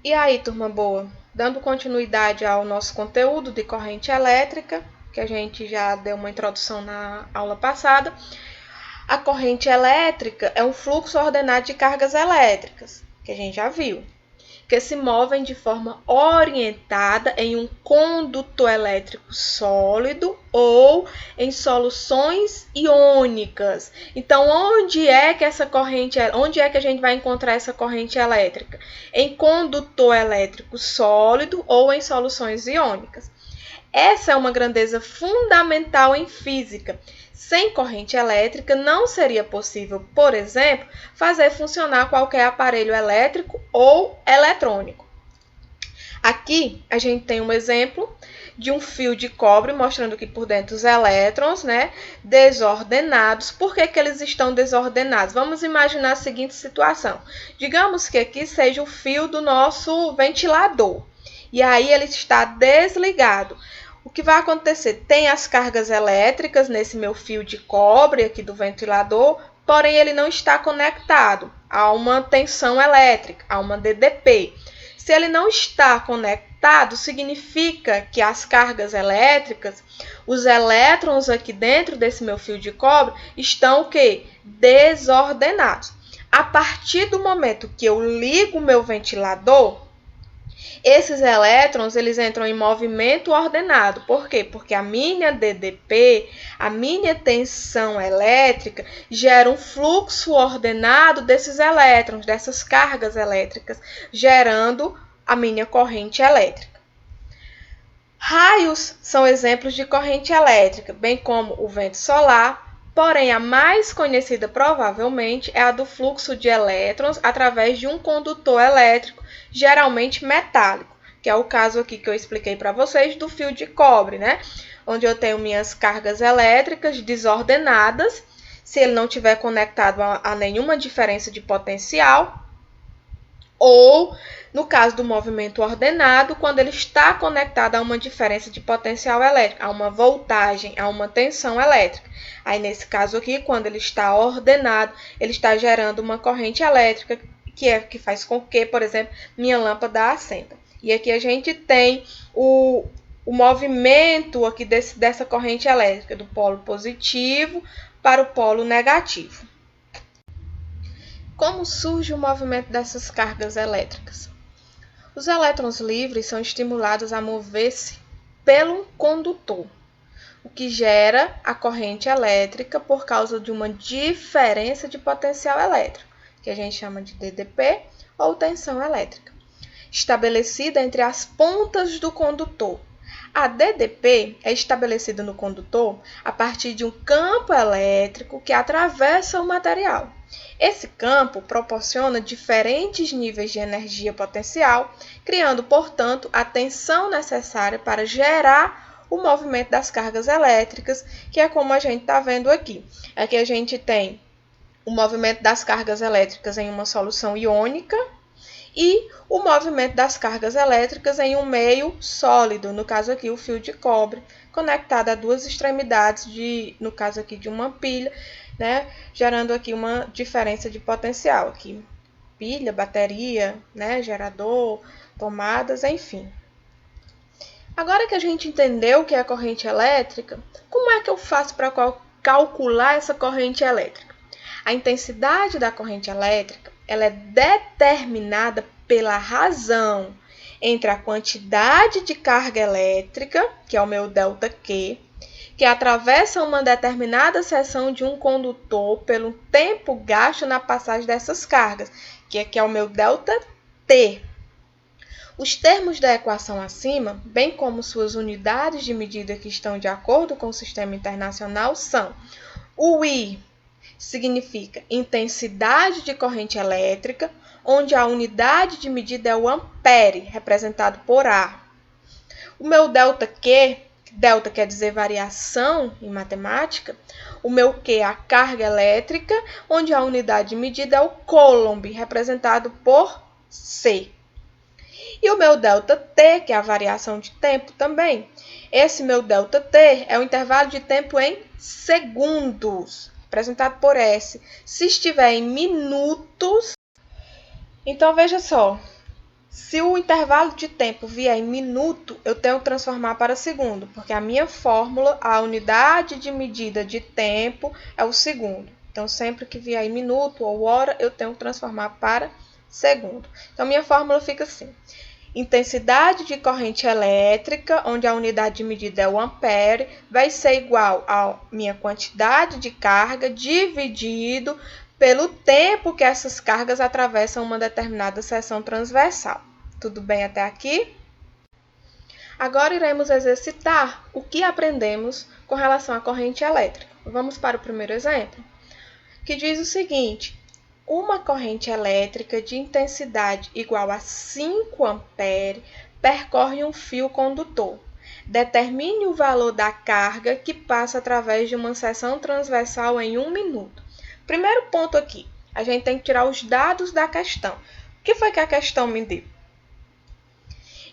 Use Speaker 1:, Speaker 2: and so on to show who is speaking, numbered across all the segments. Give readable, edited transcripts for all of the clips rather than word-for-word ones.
Speaker 1: E aí, turma boa, dando continuidade ao nosso conteúdo de corrente elétrica, que a gente já deu uma introdução na aula passada, a corrente elétrica é um fluxo ordenado de cargas elétricas, que a gente já viu, que se movem de forma orientada em um condutor elétrico sólido ou em soluções iônicas. Então, onde é que a gente vai encontrar essa corrente elétrica? Em condutor elétrico sólido ou em soluções iônicas. Essa é uma grandeza fundamental em física. Sem corrente elétrica, não seria possível, por exemplo, fazer funcionar qualquer aparelho elétrico ou eletrônico. Aqui a gente tem um exemplo de um fio de cobre mostrando que por dentro os elétrons, desordenados. Por que eles estão desordenados? Vamos imaginar a seguinte situação. Digamos que aqui seja o fio do nosso ventilador. E aí ele está desligado. O que vai acontecer? Tem as cargas elétricas nesse meu fio de cobre aqui do ventilador, porém ele não está conectado a uma tensão elétrica, a uma DDP. Se ele não está conectado, significa que as cargas elétricas, os elétrons aqui dentro desse meu fio de cobre, estão o quê? Desordenados. A partir do momento que eu ligo o meu ventilador, esses elétrons, eles entram em movimento ordenado. Por quê? Porque a minha DDP, a minha tensão elétrica, gera um fluxo ordenado desses elétrons, dessas cargas elétricas, gerando a minha corrente elétrica. Raios são exemplos de corrente elétrica, bem como o vento solar, porém a mais conhecida provavelmente é a do fluxo de elétrons através de um condutor elétrico, geralmente metálico, que é o caso aqui que eu expliquei para vocês do fio de cobre, onde eu tenho minhas cargas elétricas desordenadas, se ele não estiver conectado a nenhuma diferença de potencial, ou no caso do movimento ordenado, quando ele está conectado a uma diferença de potencial elétrico, a uma voltagem, a uma tensão elétrica. Aí, nesse caso aqui, quando ele está ordenado, ele está gerando uma corrente elétrica, que faz com que, por exemplo, minha lâmpada acenda. E aqui a gente tem o movimento aqui dessa corrente elétrica, do polo positivo para o polo negativo. Como surge o movimento dessas cargas elétricas? Os elétrons livres são estimulados a mover-se pelo condutor, o que gera a corrente elétrica por causa de uma diferença de potencial elétrico, que a gente chama de DDP ou tensão elétrica, estabelecida entre as pontas do condutor. A DDP é estabelecida no condutor a partir de um campo elétrico que atravessa o material. Esse campo proporciona diferentes níveis de energia potencial, criando, portanto, a tensão necessária para gerar o movimento das cargas elétricas, que é como a gente está vendo aqui. Aqui a gente tem o movimento das cargas elétricas em uma solução iônica e o movimento das cargas elétricas em um meio sólido, no caso aqui o fio de cobre, conectado a duas extremidades, no caso aqui de uma pilha, gerando aqui uma diferença de potencial, aqui pilha, bateria, gerador, tomadas, enfim. Agora que a gente entendeu o que é a corrente elétrica, como é que eu faço para calcular essa corrente elétrica? A intensidade da corrente elétrica ela é determinada pela razão entre a quantidade de carga elétrica, que é o meu ΔQ, que atravessa uma determinada seção de um condutor pelo tempo gasto na passagem dessas cargas, que aqui é o meu ΔT. Os termos da equação acima, bem como suas unidades de medida que estão de acordo com o sistema internacional, são o I, significa intensidade de corrente elétrica, onde a unidade de medida é o ampere, representado por A. O meu ΔQ, delta quer dizer variação em matemática, o meu Q é a carga elétrica, onde a unidade de medida é o coulomb, representado por C. E o meu ΔT, que é a variação de tempo também. Esse meu ΔT é o intervalo de tempo em segundos, representado por S. Se estiver em minutos, então veja só, Se o intervalo de tempo vier em minuto, eu tenho que transformar para segundo, porque a minha fórmula, a unidade de medida de tempo é o segundo. Então, sempre que vier em minuto ou hora, eu tenho que transformar para segundo. Então, minha fórmula fica assim. Intensidade de corrente elétrica, onde a unidade de medida é o ampere, vai ser igual a minha quantidade de carga dividido pelo tempo que essas cargas atravessam uma determinada seção transversal. Tudo bem até aqui? Agora iremos exercitar o que aprendemos com relação à corrente elétrica. Vamos para o primeiro exemplo, que diz o seguinte: uma corrente elétrica de intensidade igual a 5 ampere percorre um fio condutor. Determine o valor da carga que passa através de uma seção transversal em 1 minuto. Primeiro ponto aqui, a gente tem que tirar os dados da questão. O que foi que a questão me deu?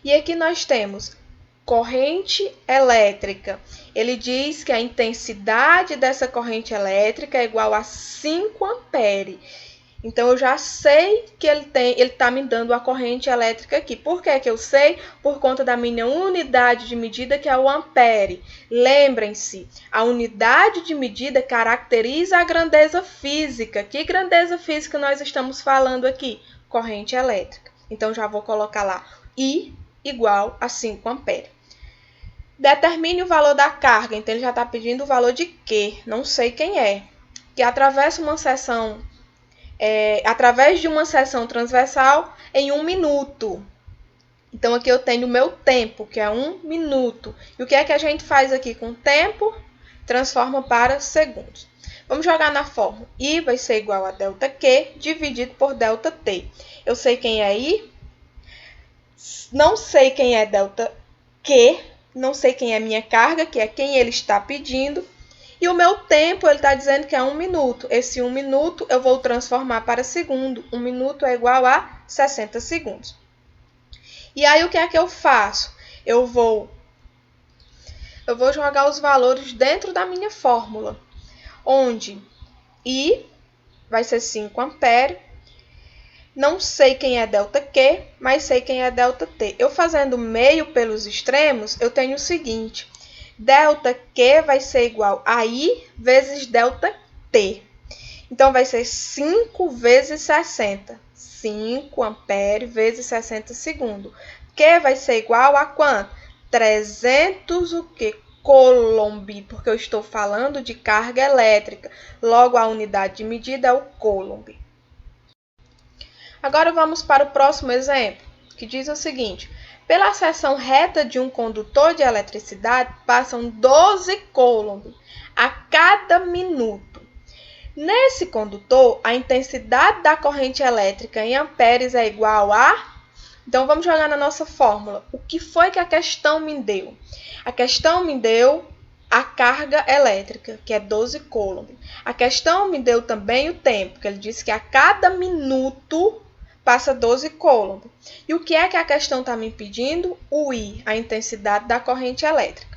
Speaker 1: E aqui nós temos corrente elétrica. Ele diz que a intensidade dessa corrente elétrica é igual a 5 ampere. Então, eu já sei que ele está me dando a corrente elétrica aqui. Por que eu sei? Por conta da minha unidade de medida, que é o ampere. Lembrem-se, a unidade de medida caracteriza a grandeza física. Que grandeza física nós estamos falando aqui? Corrente elétrica. Então, já vou colocar lá I igual a 5 ampere. Determine o valor da carga. Então, ele já está pedindo o valor de Q. Não sei quem é. Que atravessa uma seção... através de uma seção transversal em 1 minuto. Então, aqui eu tenho o meu tempo, que é 1 minuto. E o que é que a gente faz aqui com o tempo? Transforma para segundos. Vamos jogar na fórmula. I vai ser igual a ΔQ dividido por ΔT. Eu sei quem é I, não sei quem é ΔQ, não sei quem é minha carga, que é quem ele está pedindo. E o meu tempo, ele está dizendo que é 1 minuto. Esse 1 minuto eu vou transformar para segundo. 1 minuto é igual a 60 segundos. E aí, o que é que eu faço? Eu vou jogar os valores dentro da minha fórmula, onde I vai ser 5 ampere. Não sei quem é ΔQ, mas sei quem é ΔT. Eu fazendo meio pelos extremos, eu tenho o seguinte... ΔQ vai ser igual a I vezes ΔT. Então, vai ser 5 vezes 60. 5 ampere vezes 60 segundos. Q vai ser igual a quanto? 300 o quê? Coulomb, porque eu estou falando de carga elétrica. Logo, a unidade de medida é o Coulomb. Agora, vamos para o próximo exemplo, que diz o seguinte... Pela seção reta de um condutor de eletricidade, passam 12 coulomb a cada minuto. Nesse condutor, a intensidade da corrente elétrica em amperes é igual a... Então, vamos jogar na nossa fórmula. O que foi que a questão me deu? A questão me deu a carga elétrica, que é 12 coulomb. A questão me deu também o tempo, que ele disse que a cada minuto... passa 12 coulomb. E o que é que a questão está me pedindo? O I, a intensidade da corrente elétrica.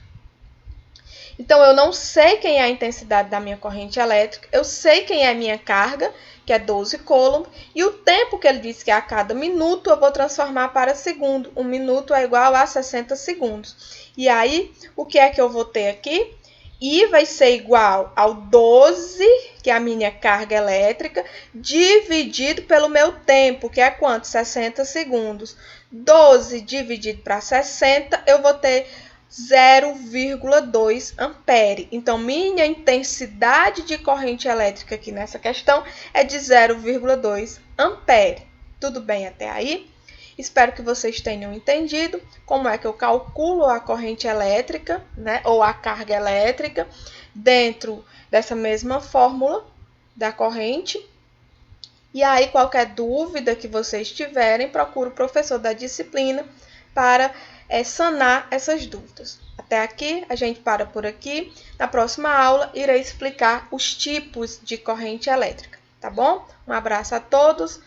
Speaker 1: Então, eu não sei quem é a intensidade da minha corrente elétrica, eu sei quem é a minha carga, que é 12 coulomb, e o tempo que ele disse que é a cada minuto, eu vou transformar para segundo. 1 minuto é igual a 60 segundos. E aí, o que é que eu vou ter aqui? I vai ser igual ao 12, que é a minha carga elétrica, dividido pelo meu tempo, que é quanto? 60 segundos. 12 dividido para 60, eu vou ter 0,2 ampere. Então, minha intensidade de corrente elétrica aqui nessa questão é de 0,2 ampere. Tudo bem até aí? Espero que vocês tenham entendido como é que eu calculo a corrente elétrica, né, ou a carga elétrica, dentro dessa mesma fórmula da corrente. E aí, qualquer dúvida que vocês tiverem, procure o professor da disciplina para sanar essas dúvidas. Até aqui, a gente para por aqui. Na próxima aula, irei explicar os tipos de corrente elétrica, tá bom? Um abraço a todos.